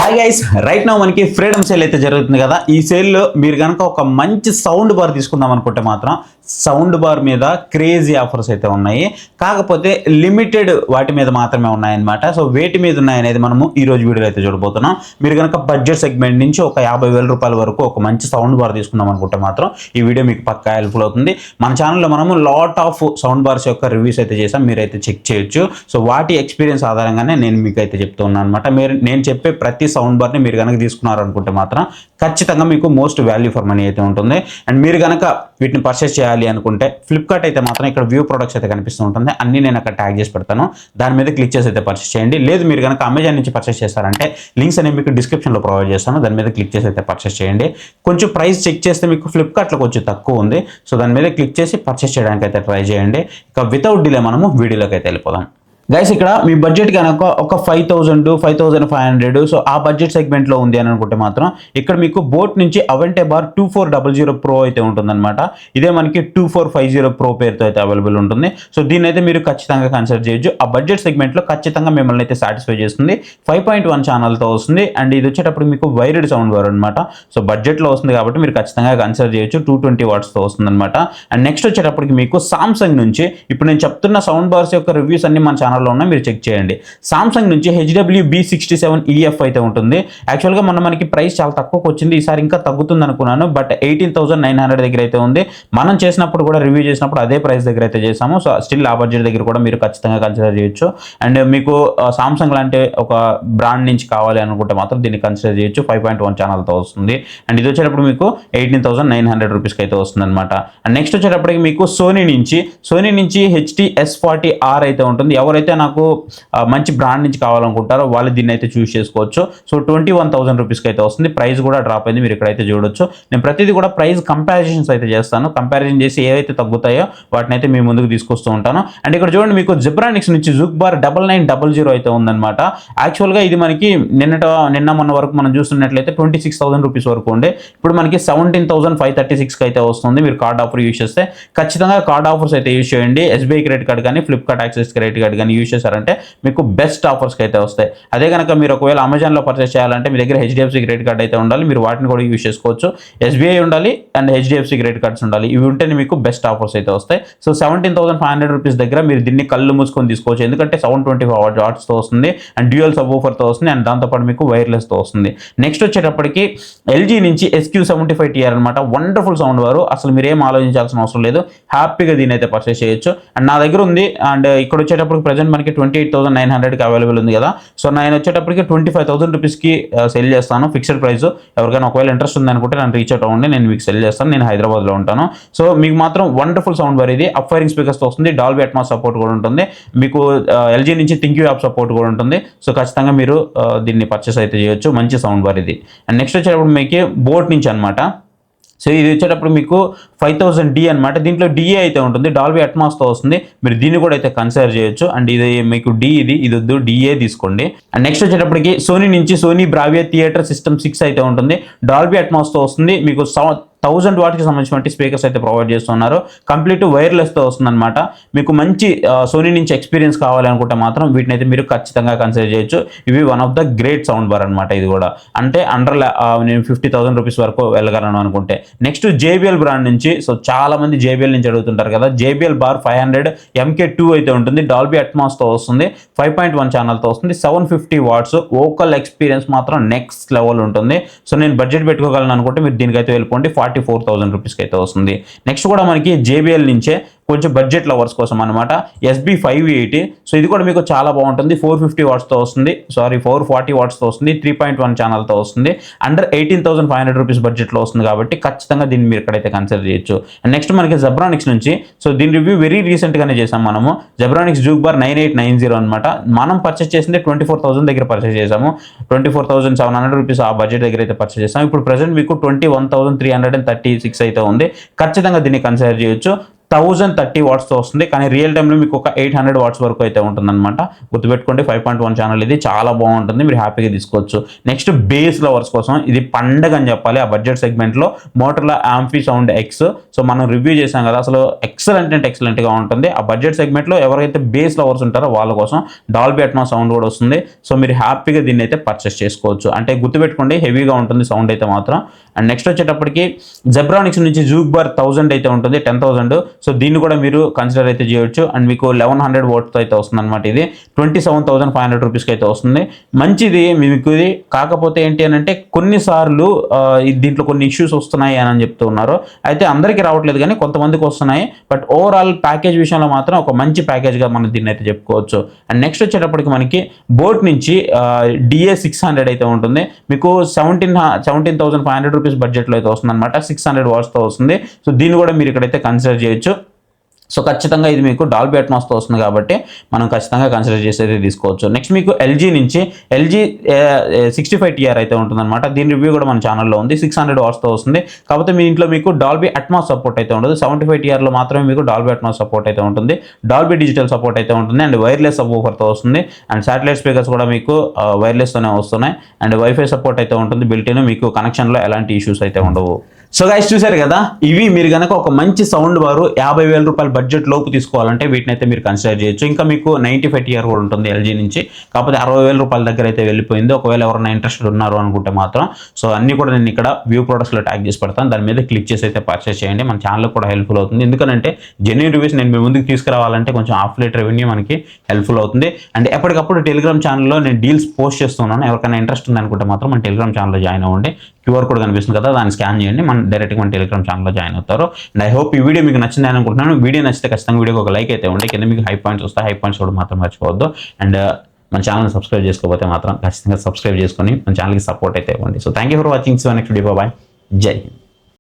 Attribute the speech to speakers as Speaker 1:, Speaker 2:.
Speaker 1: Hi guys, right now మనకి freedom sale అయితే జరుగుతుంది కదా. ఈ సేల్లో మీరు కనుక ఒక మంచి సౌండ్ బార్ తీసుకుందాం అనుకుంటే మాత్రం సౌండ్ బార్ మీద క్రేజీ ఆఫర్స్ అయితే ఉన్నాయి. కాకపోతే లిమిటెడ్ వాటి మీద మాత్రమే ఉన్నాయన్నమాట. సో వేటి మీద ఉన్నాయనేది మనము ఈ రోజు వీడియోలో అయితే చూడబోతున్నాం. మీరు కనుక బడ్జెట్ సెగ్మెంట్ నుంచి ఒక 50,000 రూపాయల వరకు ఒక మంచి సౌండ్ బార్ తీసుకుందాం అనుకుంటే మాత్రం ఈ వీడియో మీకు పక్కా హెల్ప్ఫుల్ అవుతుంది. మన ఛానల్లో మనము లాట్ ఆఫ్ సౌండ్ బార్స్ యొక్క రివ్యూస్ అయితే చేసాం, మీరైతే చెక్ చేయొచ్చు. సో వాటి ఎక్స్పీరియన్స్ ఆధారంగానే నేను మీకు అయితే చెప్తున్నాను అనమాట. నేను చెప్పే ప్రతి సౌండ్ బార్ని మీరు కనుక తీసుకున్నారనుకుంటే మాత్రం ఖచ్చితంగా మీకు మోస్ట్ వాల్యూ ఫర్ మనీ అయితే ఉంటుంది. అండ్ మీరు కనుక వీటిని పర్చేస్ చేయాలి అనుకుంటే ఫ్లిప్కార్ట్ అయితే మాత్రం ఇక్కడ వ్యూ ప్రొడక్ట్స్ అయితే కనిపిస్తూ ఉంటుంది. అన్ని నేను అక్కడ ట్యాగ్ చేసి పెడతాను, దాని మీద క్లిక్ చేసి అయితే పర్చేస్ చేయండి. లేదు మీరు కనుక అమెజాన్ నుంచి పర్చేస్ చేస్తారంటే లింక్స్ అనేవి మీకు డిస్క్రిప్షన్లో ప్రొవైడ్ చేస్తాను, దాని మీద క్లిక్ చేసి అయితే పర్చేస్ చేయండి. కొంచెం ప్రైస్ చెక్ చేస్తే మీకు ఫ్లిప్కార్ట్లో కొంచెం తక్కువ ఉంది, సో దాని మీద క్లిక్ చేసి పర్చేస్ చేయడానికి అయితే ట్రై చేయండి. ఇక వితౌట్ డిలే మనము వీడియోలోకి అయితే వెళ్ళిపోదాం. గైస్, ఇక్కడ మీ బడ్జెట్ కనుక ఒక 5,000 5,500 సో ఆ బడ్జెట్ సెగ్మెంట్లో ఉంది అని అనుకుంటే మాత్రం ఇక్కడ మీకు బోట్ నుంచి అవెంటే బార్ 2400 ప్రో అయితే ఉంటుందన్నమాట. ఇదే మనకి 2450 ప్రో పేరుతో అయితే అవైలబుల్ ఉంటుంది. సో దీన్ని అయితే మీరు ఖచ్చితంగా కన్సిడర్ చేయొచ్చు. ఆ బడ్జెట్ సెగ్మెంట్లో ఖచ్చితంగా మిమ్మల్ని అయితే సాటిస్ఫై చేస్తుంది. 5.1 ఛానల్తో వస్తుంది. అండ్ ఇది వచ్చేటప్పుడు మీకు వైర్డ్ సౌండ్ బార్ అనమాట. సో బడ్జెట్లో వస్తుంది కాబట్టి మీరు ఖచ్చితంగా కన్సిడర్ చేయొచ్చు. 220 వాట్స్తో వస్తుంది అనమాట. అండ్ నెక్స్ట్ వచ్చేటప్పటికి మీకు సామ్సంగ్ నుంచి ఇప్పుడు నేను చెప్తున్న సౌండ్ బార్స్ యొక్క రివ్యూస్ అన్ని మన ఛానల్లో ఉన్నాయి, మీరు చెక్ చేయండి. సామ్సంగ్ నుంచి HWB67EF అయితే ఉంటుంది. యాక్చువల్గా మనకి ప్రైస్ చాలా తక్కువకి వచ్చింది, ఈసారి ఇంకా తగ్గుతుంది అనుకున్నాను, బట్ 18,900 దగ్గర అయితే ఉంది. మనం చేసినప్పుడు కూడా రివ్యూ చేసినప్పుడు అదే ప్రైస్ దగ్గర అయితే చేసాము. సో స్టిల్ ఆ బడ్జెట్ దగ్గర కూడా మీరు ఖచ్చితంగా కన్సిడర్ చేయొచ్చు. అండ్ మీకు సామ్సంగ్ లాంటి ఒక బ్రాండ్ నుంచి కావాలి అనుకుంటే మాత్రం దీన్ని కన్సిడర్ చేయొచ్చు. 5.1 ఛానల్తో వస్తుంది. అండ్ ఇది వచ్చేటప్పుడు మీకు 18,900 రూపీస్కి అయితే వస్తుంది అనమాట. అండ్ నెక్స్ట్ వచ్చేటప్పటికి మీకు సోనీ నుంచి HT-S40R అయితే ఉంటుంది. ఎవరైతే నాకు మంచి బ్రాండ్ నుంచి కావాలనుకుంటారో వాళ్ళు దీన్ని అయితే చూస్ చేసుకోవచ్చు. సో 21,000 రూపీస్కి అయితే వస్తుంది. ప్రైస్ కూడా డ్రాప్ అయింది, మీరు ఇక్కడైతే చూడొచ్చు. నేను ప్రతిదీ కూడా ప్రైస్ కంపారిజన్స్ అయితే చేస్తాను, కంపారిజన్ చేసి ఏవైతే తగ్గుతాయో వాటిని అయితే మీ ముందుకు తీసుకొస్తూ ఉంటాను. అండ్ ఇక్కడ చూడండి, మీకు జెబ్రానిక్స్ నుంచి జుక్ బార్ 9900 అయితే ఉందన్నమాట. యాక్చువల్గా ఇది మనకి నిన్న మొన్న వరకు మనం చూస్తున్నట్లయితే 26,000 రూపీస్ వరకు ఉండే, ఇప్పుడు మనకి 17,536 అయితే వస్తుంది. మీరు కార్డ్ ఆఫర్ యూజ్ చేస్తే ఖచ్చితంగా కార్డ్ ఆఫర్స్ అయితే యూజ్ చేయండి. SBI క్రెడిట్ కార్డ్ కానీ ఫ్లిప్కార్ట్ యాక్సెస్ క్రెడిట్ కార్డ్ కానీ యూజ్ చేశారంటే మీకు బెస్ట్ ఆఫర్స్కి అయితే వస్తాయి. అదే కనుక మీరు ఒకవేళ అమెజాన్లో పర్చేస్ చేయాలంటే మీ దగ్గర HDFC క్రెడిట్ కార్డ్ అయితే ఉండాలి, మీరు వాటిని కూడా యూజ్ చేసుకోవచ్చు. SBI ఉండాలి అండ్ HDFC క్రెడిట్ కార్డ్స్ ఉండాలి, ఇవి ఉంటేనే మీకు బెస్ట్ ఆఫర్స్ అయితే వస్తాయి. సో 17,500 రూపీస్ దగ్గర మీరు దీన్ని కళ్ళు మూసుకొని తీసుకోవచ్చు, ఎందుకంటే 725 వాట్స్తో వస్తుంది అండ్ డ్యూయల్ సబ్ ఊఫర్తో వస్తుంది అండ్ దాంతోపాటు మీకు వైర్లెస్తో వస్తుంది. నెక్స్ట్ వచ్చేటప్పటికి LG నుంచి SQ75TR అనమాట. వండర్ఫుల్ సౌండ్ వారు, అసలు మీరేం ఆలోచించాల్సిన అవసరం లేదు, హ్యాపీగా దీని అయితే పర్చేస్ చేయొచ్చు. అండ్ నా దగ్గర ఉంది. అండ్ ఇక్కడ వచ్చేటప్పుడు ప్రజెంట్ మనకి 28,900కి అవైలబుల్ ఉంది కదా. సో నేను వచ్చేటప్పటికి 25,000 రూపీస్కి సెల్ చేస్తాను, ఫిక్స్డ్ ప్రైస్. ఎవరికైనా ఒకవేళ ఇంట్రెస్ట్ ఉంది అనుకుంటే నన్ను రీచ్ అవుట్ అవ్వండి, నేను మీకు సెల్ చేస్తాను. నేను హైదరాబాద్లో ఉంటాను. సో మీకు మాత్రం వండర్ఫుల్ సౌండ్ బార్ ఇది. అప్ ఫైరింగ్ స్పీకర్స్తో వస్తుంది, డాల్బీ అట్మాస్ సపోర్ట్ కూడా ఉంటుంది. మీకు LG నుంచి థింక్యూ యాప్ సపోర్ట్ కూడా ఉంటుంది. సో ఖచ్చితంగా మీరు దీన్ని పర్చేస్ అయితే చేయొచ్చు. మంచి సౌండ్ బార్ ఇది. అండ్ నెక్స్ట్ వచ్చేటప్పుడు మీకు బోట్ నుంచి అనమాట. సో ఇది వచ్చేటప్పుడు మీకు 5000D అనమాట. దీంట్లో DA అయితే ఉంటుంది, డాల్బీ అట్మాస్తో వస్తుంది. మీరు దీన్ని కూడా అయితే కన్సిడర్ చేయొచ్చు. అండ్ ఇది మీకు ఇది వద్దు, DA తీసుకోండి. అండ్ నెక్స్ట్ వచ్చేటప్పటికి సోనీ నుంచి సోనీ బ్రావియా థియేటర్ సిస్టమ్ 6 అయితే ఉంటుంది, డాల్బీ అట్మాస్తో వస్తుంది. మీకు 1000 వాట్కి సంబంధించిన స్పీకర్స్ అయితే ప్రొవైడ్ చేస్తున్నారు. కంప్లీట్ వైర్లెస్తో వస్తుందన్నమాట. మీకు మంచి సోనీ నుంచి ఎక్స్పీరియన్స్ కావాలనుకుంటే మాత్రం వీటిని అయితే మీరు ఖచ్చితంగా కన్సిడర్ చేయొచ్చు. ఇవి one of the great sound bar అనమాట. ఇది కూడా అంటే నేను 50,000 రూపీస్ వరకు వెళ్ళగలను అనుకుంటే. నెక్స్ట్ JBL బ్రాండ్ నుంచి. సో చాలా మంది JBL నుంచి అడుగుతుంటారు కదా. JBL బార్ 500 MK2 అయితే ఉంటుంది, డాల్బీ అట్మాస్తో వస్తుంది, 5.1 ఛానల్తో వస్తుంది, 750 వాట్స్. వోకల్ ఎక్స్పీరియన్స్ మాత్రం నెక్స్ట్ లెవెల్ ఉంటుంది. సో నేను బడ్జెట్ పెట్టుకోగలను అనుకుంటే మీరు దీనికైతే వెళ్ళిపోండి, 44,000 రూపీస్కి అయితే వస్తుంది. నెక్స్ట్ కూడా మనకి JBL నుంచే కొంచెం బడ్జెట్ లవర్స్ కోసం అనమాట, SB580. సో ఇది కూడా మీకు చాలా బాగుంటుంది. 450 వాట్స్తో వస్తుంది, 440 వాట్స్తో వస్తుంది, 3.1 ఛానల్తో వస్తుంది. అండర్ 18,500 రూపీస్ బడ్జెట్లో వస్తుంది కాబట్టి ఖచ్చితంగా దీన్ని మీరు ఇక్కడైతే కన్సిడర్ చేయొచ్చు. అండ్ నెక్స్ట్ మనకి జెబ్రానిక్స్ నుంచి. సో దీని రివ్యూ వెరీ రీసెంట్గానే చేసాం మనము. జెబ్రానిక్స్ జూక్ బార్ 9890 అనమాట. మనం పర్చేస్ చేసింది 24,000 దగ్గర పర్చేస్ చేసాము, 24,700 రూపీస్ ఆ బడ్జెట్ దగ్గర అయితే పర్చేస్ చేసాము. ఇప్పుడు ప్రెసెంట్ మీకు 21,336 అయితే ఉంది. ఖచ్చితంగా దీన్ని కన్సిడర్ చేయొచ్చు. 1030 వాట్స్తో వస్తుంది. కానీ రియల్ టైంలో మీకు ఒక 800 వాట్స్ వరకు అయితే ఉంటుందన్నమాట. గుర్తుపెట్టుకోండి, 5.1 ఛానల్ ఇది చాలా బాగుంటుంది, మీరు హ్యాపీగా తీసుకోవచ్చు. నెక్స్ట్ బేస్ లవర్స్ కోసం ఇది పండగ అని చెప్పాలి. ఆ బడ్జెట్ సెగ్మెంట్లో Motorola amphi sound X, so మనం రివ్యూ చేసాం కదా, అసలు ఎక్సలెంట్ అంటే ఎక్సలెంట్గా ఉంటుంది. ఆ బడ్జెట్ సెగ్మెంట్లో ఎవరైతే బేస్ లవర్స్ ఉంటారో వాళ్ళ కోసం డాల్బీ అట్మాస్ సౌండ్ కూడా వస్తుంది. సో మీరు హ్యాపీగా దీన్ని అయితే పర్చేస్ చేసుకోవచ్చు. అంటే గుర్తుపెట్టుకోండి, హెవీగా ఉంటుంది సౌండ్ అయితే మాత్రం. అండ్ నెక్స్ట్ వచ్చేటప్పటికి జెబ్రానిక్స్ నుంచి జూక్బార్ 1000 అయితే ఉంటుంది, 10,000. సో దీన్ని కూడా మీరు కన్సిడర్ అయితే చేయొచ్చు. అండ్ మీకు 1100 వాట్స్తో అయితే వస్తుంది అనమాట. ఇది 27,500 రూపీస్కి అయితే వస్తుంది. మంచిది మీకు ఇది. కాకపోతే ఏంటి అని అంటే కొన్నిసార్లు దీంట్లో కొన్ని ఇష్యూస్ వస్తున్నాయి అని చెప్తూ ఉన్నారు. అయితే అందరికీ రావట్లేదు కానీ కొంతమందికి వస్తున్నాయి. బట్ ఓవరాల్ ప్యాకేజ్ విషయంలో మాత్రం ఒక మంచి ప్యాకేజ్గా మనం దీన్ని అయితే చెప్పుకోవచ్చు. అండ్ నెక్స్ట్ వచ్చేటప్పటికి మనకి బోట్ నుంచి DA600 అయితే ఉంటుంది. మీకు 17,500 రూపీస్ బడ్జెట్లో అయితే వస్తుంది అనమాట. 600 వాట్స్తో వస్తుంది. సో దీన్ని కూడా మీరు ఇక్కడైతే కన్సిడర్ చేయొచ్చు. సో ఖచ్చితంగా ఇది మీకు డాల్బీ అట్మాస్తో వస్తుంది కాబట్టి మనం ఖచ్చితంగా కన్సిడర్ చేసేది తీసుకోవచ్చు. నెక్స్ట్ మీకు ఎల్జీ నుంచి LG 65TR అయితే ఉంటుందన్నమాట. దీని రివ్యూ కూడా మన ఛానల్లో ఉంది. 600 వాట్స్తో వస్తుంది. కాకపోతే మీ ఇంట్లో మీకు డాల్బీ అట్మాస్ సపోర్ట్ అయితే ఉండదు. 75TRలో మాత్రమే మీకు డాల్బీ అట్మాస్ సపోర్ట్ అయితే ఉంటుంది. డాల్బీ డిజిటల్ సపోర్ట్ అయితే ఉంటుంది. అండ్ వైర్లెస్ సబ్‌వూఫర్తో వస్తుంది. అండ్ శాటిలైట్ స్పీకర్స్ కూడా మీకు వైర్లెస్తోనే వస్తున్నాయి. అండ్ వైఫై సపోర్ట్ అయితే ఉంటుంది బిల్ట్ ఇన్. మీకు కనెక్షన్లో ఎలాంటి ఇష్యూస్ అయితే ఉండవు. సో గైస్ చూసారు కదా, ఇవి మీరు కనుక ఒక మంచి సౌండ్ బారు 50,000 రూపాయల బడ్జెట్ లోపు తీసుకోవాలంటే వీటిని అయితే మీరు కన్సిడర్ చేయొచ్చు. ఇంకా మీకు 95TR కూడా ఉంటుంది LG నుంచి. కాకపోతే 60,000 రూపాయల దగ్గర అయితే వెళ్ళిపోయింది. ఒకవేళ ఎవరైనా ఇంట్రెస్టెడ్ ఉన్నారు అనుకుంటే మాత్రం సో అన్ని కూడా నేను ఇక్కడ వ్యూ ప్రొడక్ట్స్లో ట్యాగ్ చేసి పెడతాను. దాని మీద క్లిక్ చేసి అయితే పర్చేస్ చేయండి. మన ఛానల్ కూడా హెల్ప్ఫుల్ అవుతుంది. ఎందుకంటే జెన్యూన్ రివ్యూస్ నేను మీ ముందుకు తీసుకురావాలంటే కొంచెం అఫిలియేట్ రెవెన్యూ మనకి హెల్ప్ఫుల్ అవుతుంది. అండ్ ఎప్పటికప్పుడు టెలిగ్రామ్ ఛానల్లో నేను డీల్స్ పోస్ట్ చేస్తున్నాను. ఎవరికైనా ఇంట్రెస్ట్ ఉంది అనుకుంటే మాత్రం మన టెలిగ్రామ్ ఛానల్లో జాయిన్ అవ్వండి. QR కోడ్ కనిపిస్తుంది కదా, దాన్ని స్కాన్ చేయండి, మన డైరెక్ట్గా మన టెలిగ్రామ్ ఛానల్లో జాయిన్ అవుతారు. అండ్ ఐ హోప్ ఈ వీడియో మీకు నచ్చింది అనుకుంటున్నాను. వీడియో నచ్చితే ఖచ్చితంగా వీడియోకి ఒక లైక్ అయితే ఉండే. కింద మీకు హై పాయింట్స్ వస్తాయి, హై పాయింట్స్ కూడా మాత్రం మర్చిపోవద్దు. అండ్ మన ఛానల్ని సబ్స్క్రైబ్ చేసుకోకపోతే మాత్రం ఖచ్చితంగా సబ్స్క్రైబ్ చేసుకొని మన ఛానల్కి సపోర్ట్ అయితే ఇవ్వండి. So thank you for watching. So next video, bye, జై హింద్.